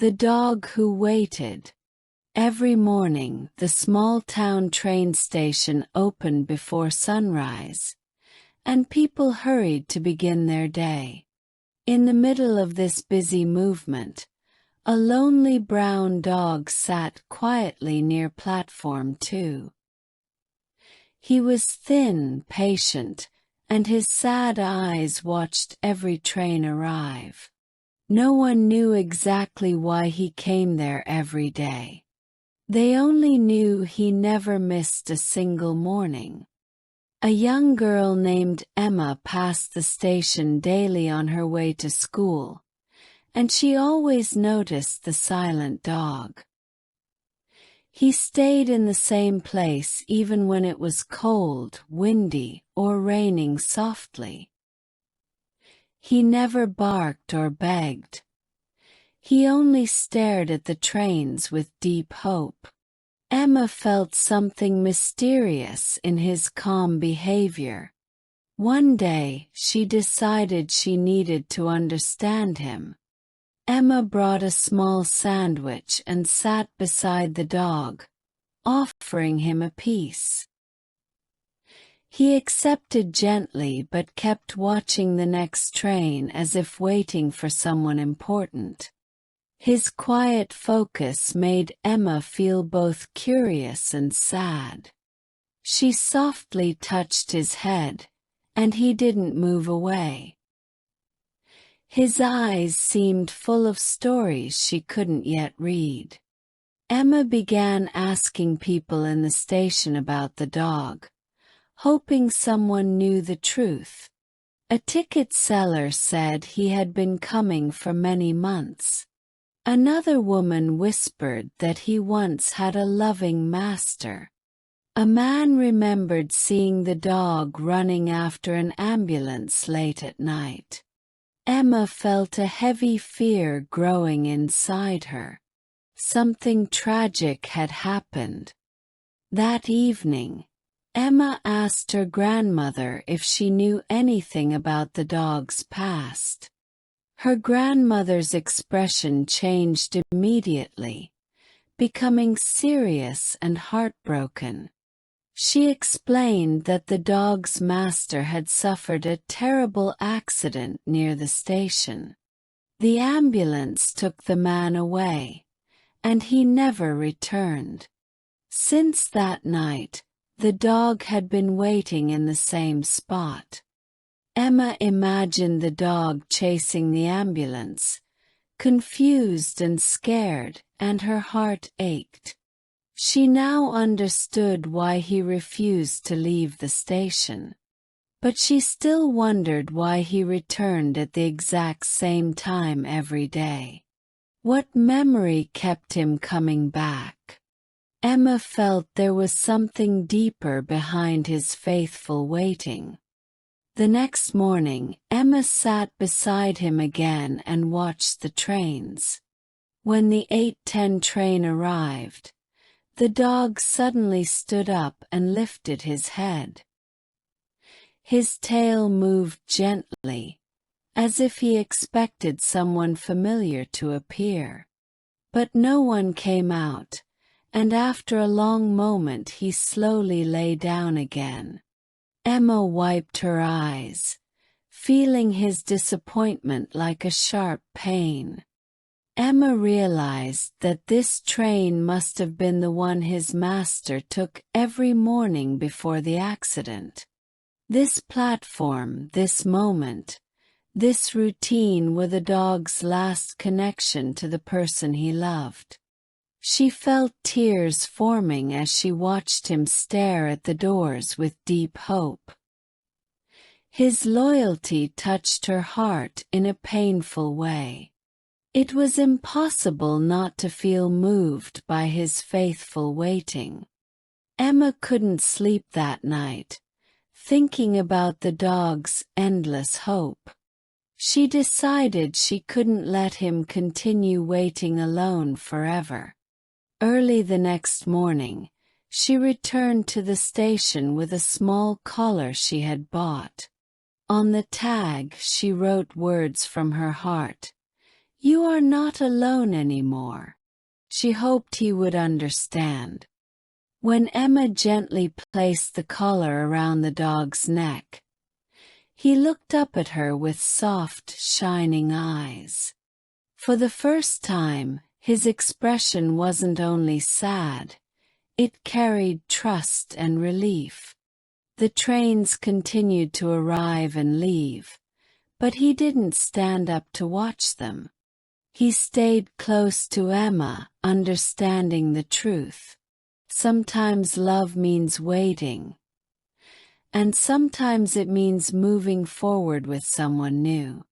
The Dog Who Waited. Every morning, the small-town train station opened before sunrise, and people hurried to begin their day. In the middle of this busy movement, a lonely brown dog sat quietly near platform 2. He was thin, patient, and his sad eyes watched every train arrive. No one knew exactly why he came there every day. They only knew he never missed a single morning. A young girl named Emma passed the station daily on her way to school, and she always noticed the silent dog. He stayed in the same place even when it was cold, windy, or raining softly. He never barked or begged. He only stared at the trains with deep hope. Emma felt something mysterious in his calm behavior. One day, she decided she needed to understand him. Emma brought a small sandwich and sat beside the dog, offering him a piece. He accepted gently but kept watching the next train as if waiting for someone important. His quiet focus made Emma feel both curious and sad. She softly touched his head, and he didn't move away. His eyes seemed full of stories she couldn't yet read. Emma began asking people in the station about the dog, hoping someone knew the truth. A ticket seller said he had been coming for many months. Another woman whispered that he once had a loving master. A man remembered seeing the dog running after an ambulance late at night. Emma felt a heavy fear growing inside her. Something tragic had happened. That evening, Emma asked her grandmother if she knew anything about the dog's past. Her grandmother's expression changed immediately, becoming serious and heartbroken. She explained that the dog's master had suffered a terrible accident near the station. The ambulance took the man away, and he never returned. Since that night, the dog had been waiting in the same spot. Emma imagined the dog chasing the ambulance, confused and scared, and her heart ached. She now understood why he refused to leave the station. But she still wondered why he returned at the exact same time every day. What memory kept him coming back? Emma felt there was something deeper behind his faithful waiting. The next morning, Emma sat beside him again and watched the trains. When the 8:10 train arrived, the dog suddenly stood up and lifted his head. His tail moved gently, as if he expected someone familiar to appear. But no one came out, and after a long moment he slowly lay down again. Emma wiped her eyes, feeling his disappointment like a sharp pain. Emma realized that this train must have been the one his master took every morning before the accident. This platform, this moment, this routine were the dog's last connection to the person he loved. She felt tears forming as she watched him stare at the doors with deep hope. His loyalty touched her heart in a painful way. It was impossible not to feel moved by his faithful waiting. Emma couldn't sleep that night, thinking about the dog's endless hope. She decided she couldn't let him continue waiting alone forever. Early the next morning, she returned to the station with a small collar she had bought. On the tag she wrote words from her heart. You are not alone anymore." She hoped he would understand. When Emma gently placed the collar around the dog's neck, he looked up at her with soft, shining eyes. For the first time, his expression wasn't only sad, it carried trust and relief. The trains continued to arrive and leave, but he didn't stand up to watch them. He stayed close to Emma, understanding the truth. Sometimes love means waiting, and sometimes it means moving forward with someone new.